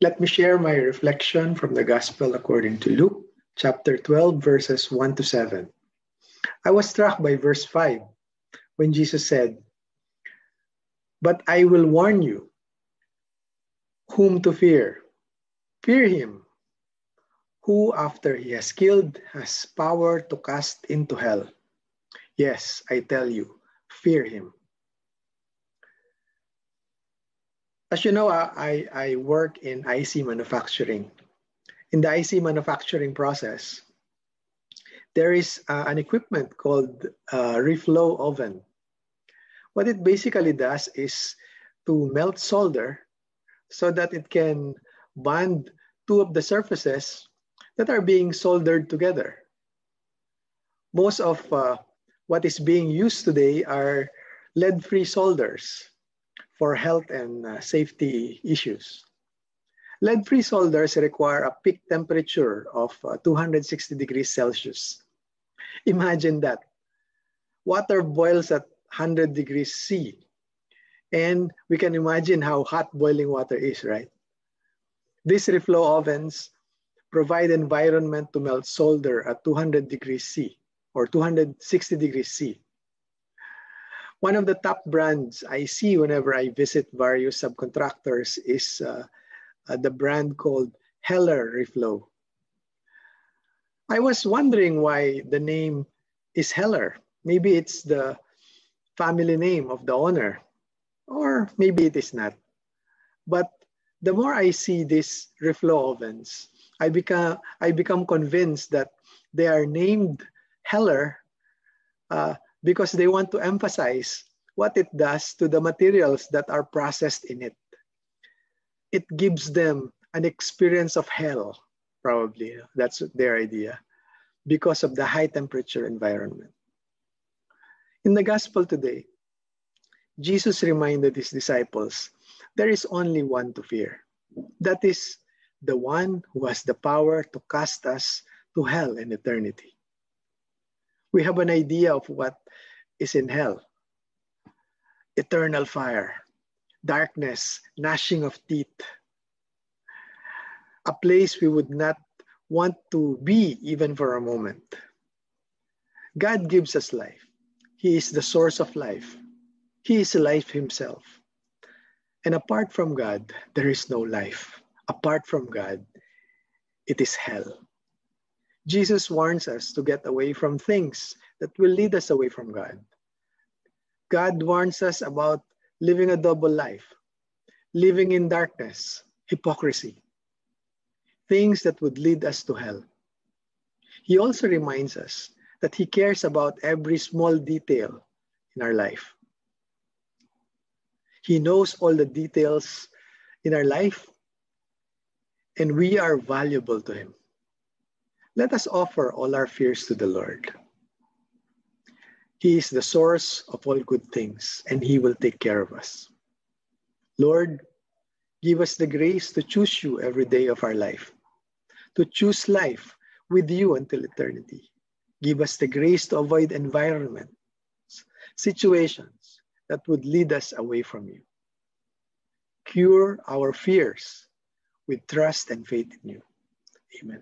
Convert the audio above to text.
Let me share my reflection from the Gospel according to Luke, chapter 12, verses 1 to 7. I was struck by verse 5 when Jesus said, "But I will warn you whom to fear. Fear him who, after he has killed, has power to cast into hell. Yes, I tell you, fear him." As you know, I work in IC manufacturing. In the IC manufacturing process, there is an equipment called Reflow Oven. What it basically does is to melt solder so that it can bond two of the surfaces that are being soldered together. Most of what is being used today are lead-free solders for health and safety issues. Lead-free solders require a peak temperature of 260 degrees Celsius. Imagine that. Water boils at 100 degrees C. And we can imagine how hot boiling water is, right? These reflow ovens provide environment to melt solder at 200 degrees C or 260 degrees C. One of the top brands I see whenever I visit various subcontractors is the brand called Heller Reflow. I was wondering why the name is Heller. Maybe it's the family name of the owner, or maybe it is not. But the more I see these reflow ovens, I become convinced that they are named Heller because they want to emphasize what it does to the materials that are processed in it. It gives them an experience of hell, probably. That's their idea, because of the high temperature environment. In the gospel today, Jesus reminded his disciples, there is only one to fear. That is the one who has the power to cast us to hell in eternity. We have an idea of what is in hell. Eternal fire, darkness, gnashing of teeth. A place we would not want to be even for a moment. God gives us life. He is the source of life. He is life himself. And apart from God, there is no life. Apart from God, it is hell. Jesus warns us to get away from things that will lead us away from God. God warns us about living a double life, living in darkness, hypocrisy, things that would lead us to hell. He also reminds us that he cares about every small detail in our life. He knows all the details in our life, and we are valuable to him. Let us offer all our fears to the Lord. He is the source of all good things, and he will take care of us. Lord, give us the grace to choose you every day of our life, to choose life with you until eternity. Give us the grace to avoid environments, situations that would lead us away from you. Cure our fears with trust and faith in you. Amen.